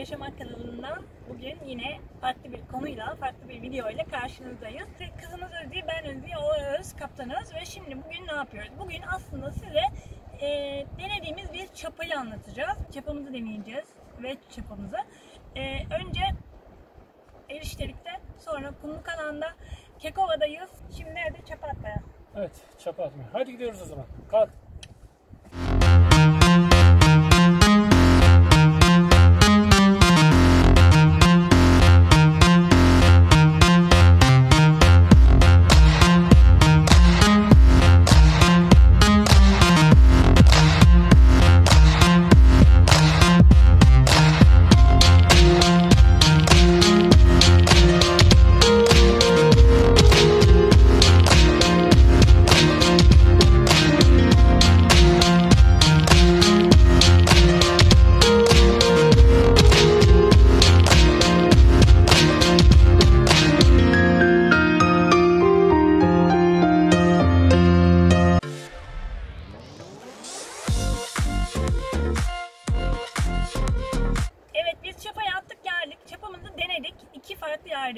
Yaşamak kanalından bugün yine farklı bir konuyla, farklı bir video ile karşınızdayız. Kızımız Özge, ben Özge, o Öz, kaptanız ve şimdi bugün ne yapıyoruz? Bugün aslında size denediğimiz bir çapayı anlatacağız. Çapamızı deneyeceğiz ve çapamızı. Önce Eriştelik'te, sonra Kumlukalan'da, Kekova'dayız. Şimdi hadi çapa atmaya. Evet, çapa atmaya. Hadi gidiyoruz o zaman. Kalk.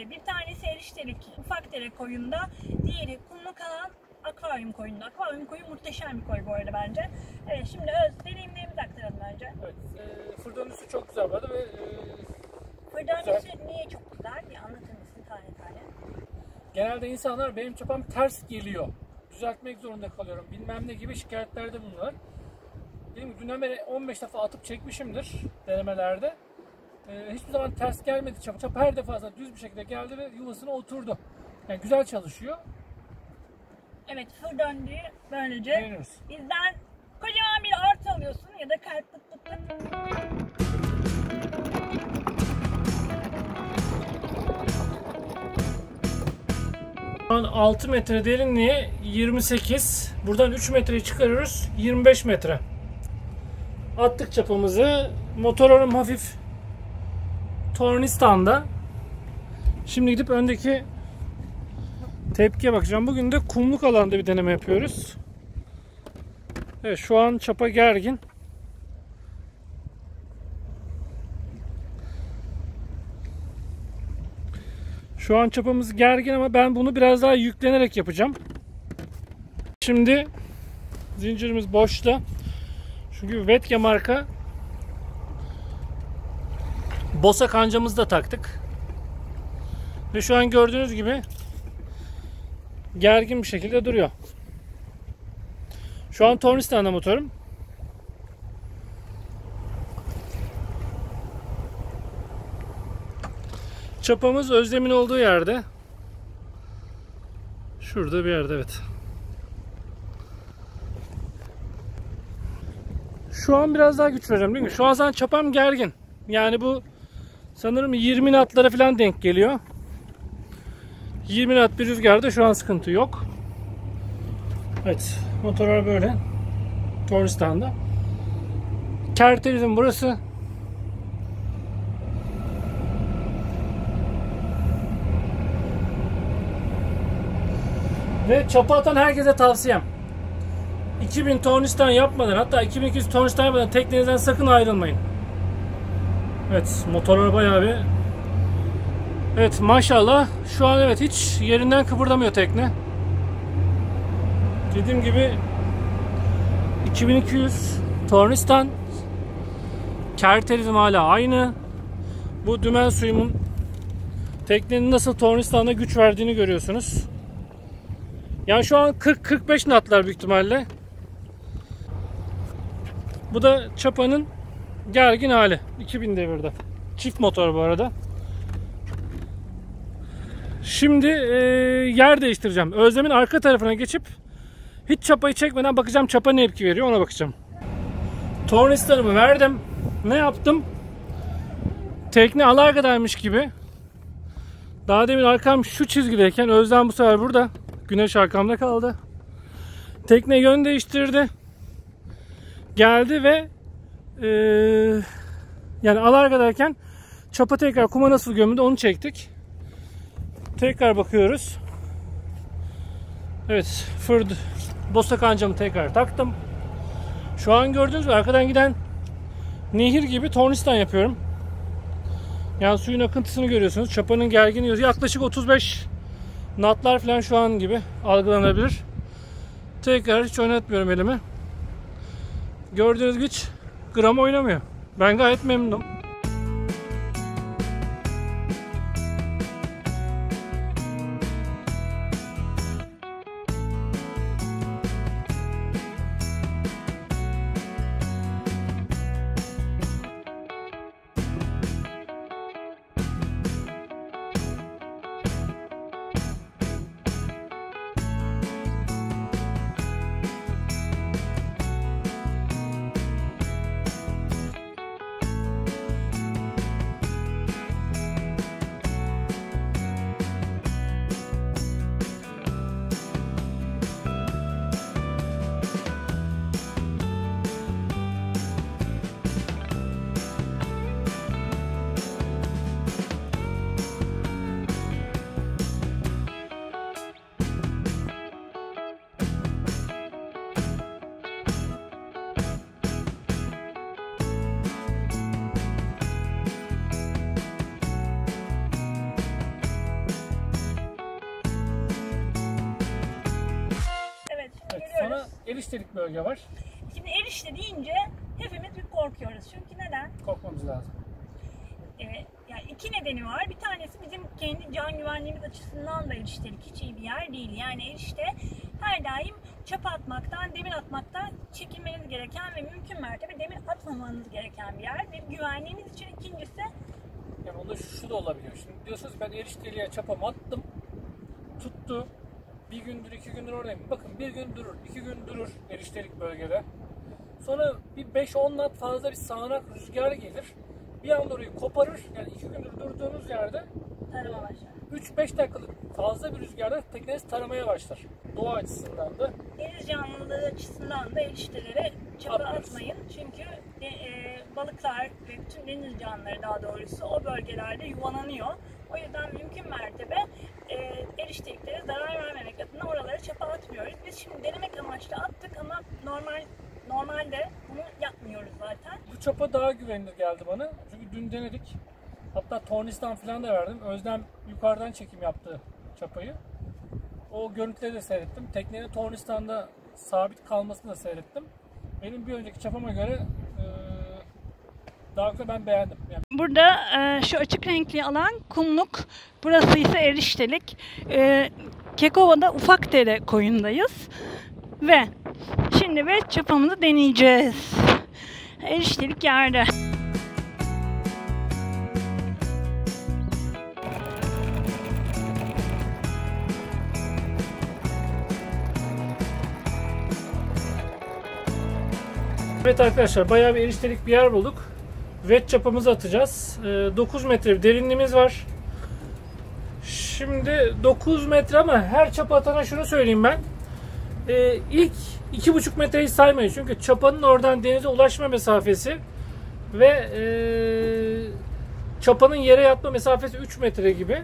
Bir tanesi Eriştelik Ufakdere koyunda, diğeri Kumlukalan Akvaryum koyunda. Akvaryum koyu muhteşem bir koy bu arada bence. Evet, şimdi Öz, deneyimlerimizi aktaralım bence. Evet, fırdanüsü çok güzel vardı ve fırdanüsü niye çok güzel? Bir anlatır mısın tane tane? Genelde insanlar benim çapam ters geliyor, düzeltmek zorunda kalıyorum, bilmem ne gibi şikayetlerde bulunuyorlar. Değil mi? Dünden beri 15 defa atıp çekmişimdir denemelerde. Hiçbir zaman ters gelmedi çapa. Çapa her defasında düz bir şekilde geldi ve yuvasına oturdu. Yani güzel çalışıyor. Evet, fır döndüğü böylece beğeniyoruz. Bizden kocaman bir artı alıyorsun ya da kalp pıt pıt pıt. Şu an 6 metre derinliği 28. Buradan 3 metreyi çıkarıyoruz. 25 metre. Attık çapamızı. Motorum hafif tornistan'da. Şimdi gidip öndeki tepkiye bakacağım. Bugün de Kumlukalan'da bir deneme yapıyoruz. Evet, şu an çapa gergin. Şu an çapamız gergin ama ben bunu biraz daha yüklenerek yapacağım. Şimdi zincirimiz boşta. Çünkü Vetke marka Bosa kancamızı da taktık. Ve şu an gördüğünüz gibi gergin bir şekilde duruyor. Şu an tornistan'da motorum. Çapamız Özlem'in olduğu yerde. Şurada bir yerde, evet. Şu an biraz daha güç vereceğim, değil mi? Şu an zaten çapam gergin. Yani bu sanırım 20 knotlara falan denk geliyor. 20 knot bir rüzgarda şu an sıkıntı yok. Evet, motorlar böyle. Tornistan'da. Kerterizm burası. Ve çapa atan herkese tavsiyem. 2000 tornistan yapmadan, hatta 2200 tornistan yapmadan teknenizden sakın ayrılmayın. Evet, motorlar bayağı bir... Evet, maşallah şu an evet hiç yerinden kıpırdamıyor tekne. Dediğim gibi 2200 tornistan, kerterizm hala aynı. Bu dümen suyumun teknenin nasıl tornistanda güç verdiğini görüyorsunuz. Yani şu an 40-45 knotlar büyük ihtimalle. Bu da çapanın gergin hali. 2000 devirde. Çift motor bu arada. Şimdi yer değiştireceğim. Özlem'in arka tarafına geçip hiç çapayı çekmeden bakacağım çapa ne etki veriyor, ona bakacağım. Tornistanımı verdim. Ne yaptım? Tekne alargadaymış gibi. Daha demin arkam şu çizgideyken Özlem bu sefer burada. Güneş arkamda kaldı. Tekne yön değiştirdi. Geldi ve yani alargadayken çapa tekrar kuma nasıl gömüldü onu çektik. Tekrar bakıyoruz. Evet, Bosa kancamı tekrar taktım. Şu an gördüğünüz gibi arkadan giden nehir gibi tornistan yapıyorum. Yani suyun akıntısını görüyorsunuz. Çapanın gerginliği yaklaşık 35 knotlar falan şu an gibi algılanabilir. Tekrar hiç oynatmıyorum elimi. Gördüğünüz gibi hiç gram oynamıyor. Ben gayet memnunum. Sonra eriştelik bölge var. Şimdi erişte deyince hepimiz bir korkuyoruz. Çünkü neden? Korkmamız lazım. Evet, yani iki nedeni var. Bir tanesi bizim kendi can güvenliğimiz açısından da eriştelik hiç iyi bir yer değil. Yani erişte her daim çapa atmaktan, demir atmaktan çekinmeniz gereken ve mümkün mertebe demir atmamanız gereken bir yer. Ve güvenliğiniz için ikincisi... Yani onda şu da olabiliyor. Şimdi diyorsunuz ben erişteliğe çapamı attım, tuttu. Bir gündür, 2 gündür oradayım. Bakın bir gün durur, 2 gün durur eriştelik bölgede. Sonra bir 5-10 knot fazla bir sağanak rüzgar gelir. Bir anda orayı koparır. Yani 2 gündür durduğunuz yerde tarama başlar. 3-5 dakikalık fazla bir rüzgarda tekneniz taramaya başlar. Doğa açısından da. Deniz canlılığı açısından da eriştelere çapa atmayın. Çünkü balıklar ve bütün deniz canlıları daha doğrusu o bölgelerde yuvalanıyor. O yüzden mümkün mertebe erişteliklere zarar vermemek adına oralara çapa atmıyoruz. Biz şimdi denemek amaçlı attık ama normalde bunu yapmıyoruz zaten. Bu çapa daha güvenilir geldi bana. Çünkü dün denedik. Hatta tornistan falan da verdim. Özlem yukarıdan çekim yaptı çapayı. O görüntüleri de seyrettim. Teknenin tornistanda sabit kalmasını da seyrettim. Benim bir önceki çapama göre daha güzel, ben beğendim. Yani. Burada şu açık renkli alan kumluk. Burası ise eriştelik. Kekova'da Ufakdere koyundayız. Ve şimdi çapamızı deneyeceğiz. Eriştelik yerde. Evet arkadaşlar, bayağı bir eriştelik bir yer bulduk. Wet çapamızı atacağız. 9 metre bir derinliğimiz var. Şimdi 9 metre ama her çapa atana şunu söyleyeyim ben. İlk 2,5 metreyi saymayın. Çünkü çapanın oradan denize ulaşma mesafesi ve çapanın yere yatma mesafesi 3 metre gibi.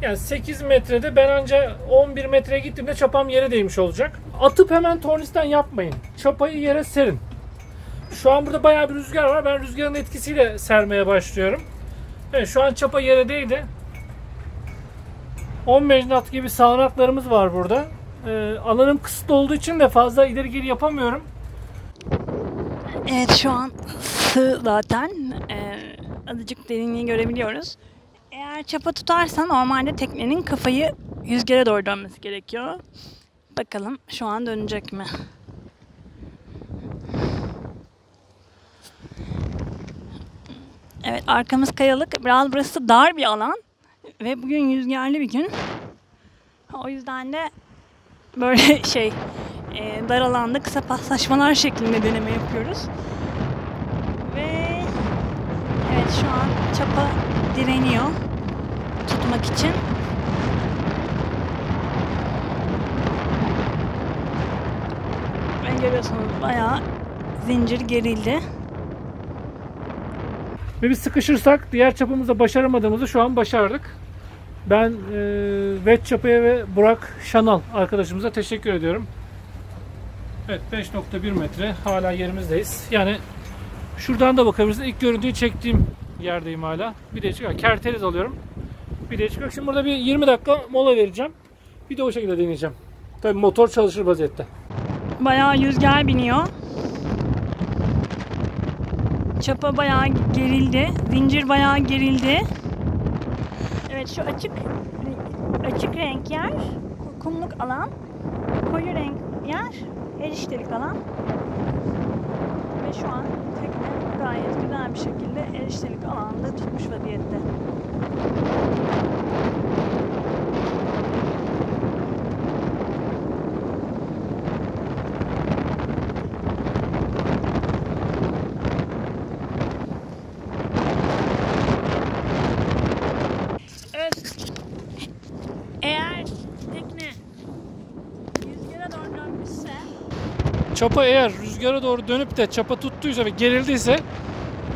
Yani 8 metrede ben anca 11 metreye gittiğimde çapam yere değmiş olacak. Atıp hemen tornistan yapmayın. Çapayı yere serin. Şu an burada bayağı bir rüzgar var. Ben rüzgarın etkisiyle sermeye başlıyorum. Evet, şu an çapa yere değdi. 15 knot gibi sağanaklarımız var burada. Alanım kısıtlı olduğu için de fazla ileri geri yapamıyorum. Evet, şu an sığ zaten. Azıcık derinliği görebiliyoruz. Eğer çapa tutarsa normalde teknenin kafayı rüzgara doğru dönmesi gerekiyor. Bakalım şu an dönecek mi? Evet, arkamız kayalık. Biraz burası dar bir alan. Ve bugün rüzgarlı bir gün. O yüzden de böyle dar alanda kısa paslaşmalar şeklinde deneme yapıyoruz. Ve evet, şu an çapa direniyor tutmak için. Ve görüyorsunuz bayağı zincir gerildi. Ve biz sıkışırsak diğer çapımızda başaramadığımızı şu an başardık. Ben Wet Çapa'ya ve Burak Şanal arkadaşımıza teşekkür ediyorum. Evet, 5.1 metre hala yerimizdeyiz. Yani şuradan da bakabilirsiniz. İlk görüntüyü çektiğim yerdeyim hala. Bir de çıkıyor. Kerteriz alıyorum. Bir de çıkıyor. Şimdi burada bir 20 dakika mola vereceğim. Bir de o şekilde deneyeceğim. Tabii motor çalışır vaziyette. Bayağı rüzgar biniyor. Çapa bayağı gerildi. Zincir bayağı gerildi. Evet, şu açık renk yer kumluk alan. Koyu renk yer eriştelik alan. Ve şu an tekne gayet güzel bir şekilde eriştelik alanda tutmuş vaziyette. Evet. Eğer tekne rüzgara doğru dönmüşse, Çapa eğer rüzgara doğru dönüp de çapa tuttuysa ve gerildiyse,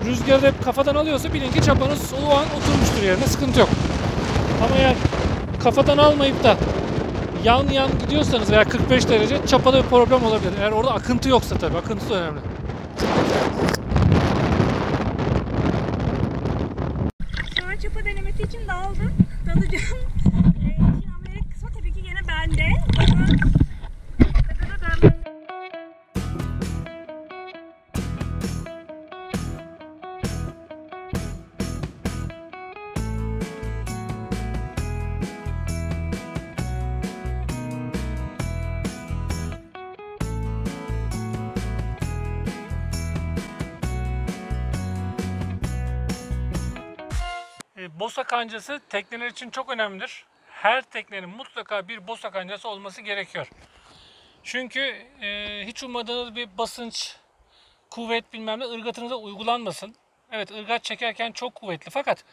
rüzgarı hep kafadan alıyorsa bilin ki çapanız o an oturmuştur yerine, sıkıntı yok. Ama eğer kafadan almayıp da yan gidiyorsanız veya 45 derece çapada bir problem olabilir. Eğer orada akıntı yoksa tabii, akıntı da önemli. şu an çapa denemesi için dalacağım. Kilometre kısmı tabii ki yine bende. Bosa kancası tekneler için çok önemlidir. Her teknenin mutlaka bir bosa kancası olması gerekiyor. Çünkü hiç ummadığınız bir basınç, kuvvet bilmem ne ırgatınıza uygulanmasın. Evet, ırgat çekerken çok kuvvetli fakat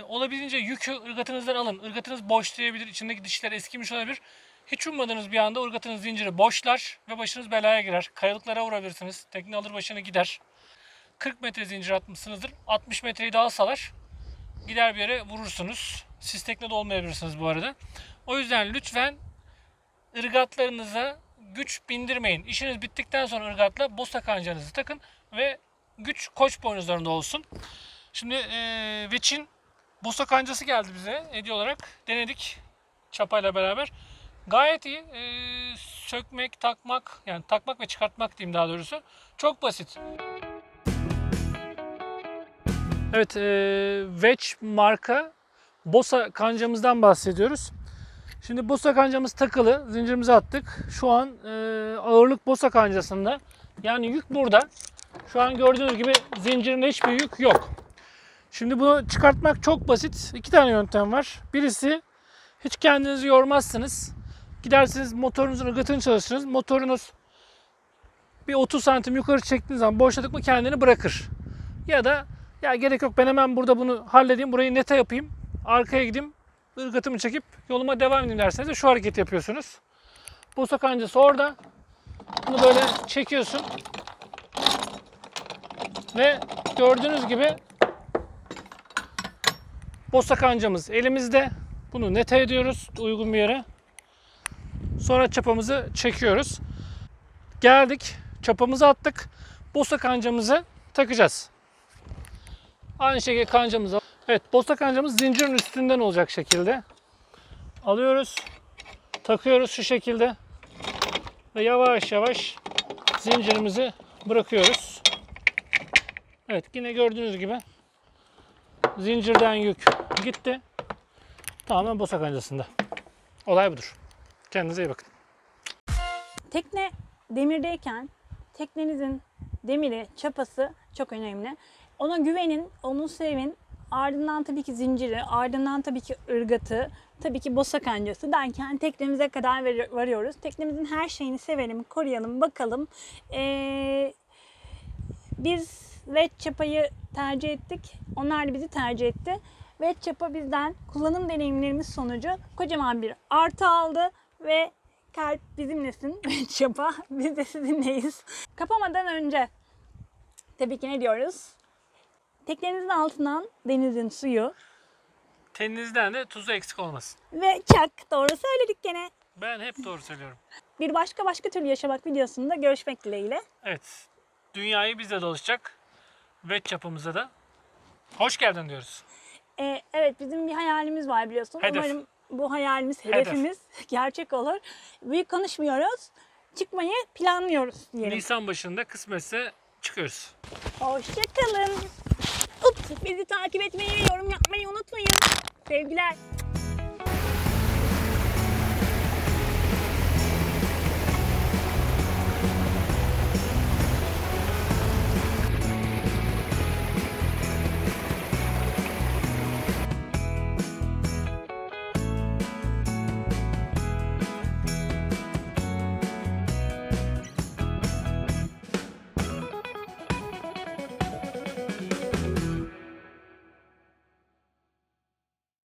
olabildiğince yükü ırgatınızdan alın. Irgatınız boşlayabilir, içindeki dişler eskimiş olabilir. Hiç ummadığınız bir anda ırgatınız zinciri boşlar ve başınız belaya girer. Kayalıklara vurabilirsiniz. Tekne alır başını gider. 40 metre zincir atmışsınızdır. 60 metreyi daha salar. Gider bir yere vurursunuz. Siz teknede olmayabilirsiniz bu arada. O yüzden lütfen ırgatlarınıza güç bindirmeyin. İşiniz bittikten sonra ırgatla bosa kancanızı takın ve güç koç boynuzlarında olsun. Şimdi Veç'in bosa kancası geldi bize hediye olarak. Denedik çapayla beraber. Gayet iyi. Sökmek, takmak, yani takmak ve çıkartmak diyeyim daha doğrusu. Çok basit. Evet, Veç marka bosa kancamızdan bahsediyoruz. Şimdi bosa kancamız takılı, zincirimizi attık. Şu an ağırlık bosa kancasında. Yani yük burada. Şu an gördüğünüz gibi zincirinde hiçbir yük yok. Şimdi bunu çıkartmak çok basit. İki tane yöntem var. Birisi, hiç kendinizi yormazsınız. Gidersiniz motorunuzun ırgatını çalıştırırsınız. Motorunuz bir 30 santim yukarı çektiğiniz zaman boşladık mı kendini bırakır. Ya da ya gerek yok, ben hemen burada bunu halledeyim, burayı nete yapayım, arkaya gideyim, ırgatımı çekip yoluma devam edeyim derseniz de şu hareketi yapıyorsunuz. Bosa kancası orada. Bunu böyle çekiyorsun. Ve gördüğünüz gibi bosa kancamız elimizde. Bunu nete ediyoruz uygun bir yere. Sonra çapamızı çekiyoruz. Geldik, çapamızı attık. Bosa kancamızı takacağız. Aynı şekilde kancamızı. Evet, bosa kancamız zincirin üstünden olacak şekilde. Alıyoruz. Takıyoruz şu şekilde. Ve yavaş yavaş zincirimizi bırakıyoruz. Evet, yine gördüğünüz gibi zincirden yük gitti. Tamamen bosa kancasında. Olay budur. Kendinize iyi bakın. Tekne demirdeyken teknenizin demiri, çapası çok önemli. Ona güvenin, onu sevin. Ardından tabii ki zinciri, ardından tabii ki ırgatı, tabii ki bosa kancası derken teknemize kadar varıyoruz. Teknemizin her şeyini sevelim, koruyalım, bakalım. Biz Veç çapayı tercih ettik. Onlar da bizi tercih etti. Veç çapa bizden kullanım deneyimlerimiz sonucu kocaman bir artı aldı ve kalp bizimlesin Veç çapa. Biz de sizinleyiz. Kapamadan önce tabii ki ne diyoruz? Teknenizin altından denizin suyu. Teninizden de tuzu eksik olmasın. Ve çak, doğru söyledik gene. Ben hep doğru söylüyorum. Bir başka türlü yaşamak videosunda görüşmek dileğiyle. Evet. Dünyayı bizle dolaşacak. Veç çapımıza da Hoş geldin diyoruz. Evet, bizim bir hayalimiz var biliyorsun. Hedef. Umarım bu hayalimiz, hedefimiz gerçek olur. Büyük konuşmuyoruz. Çıkmayı planlıyoruz diyelim. Nisan başında kısmetse çıkıyoruz. Hoşçakalın. Ups, bizi takip etmeyi ve yorum yapmayı unutmayın. Sevgiler.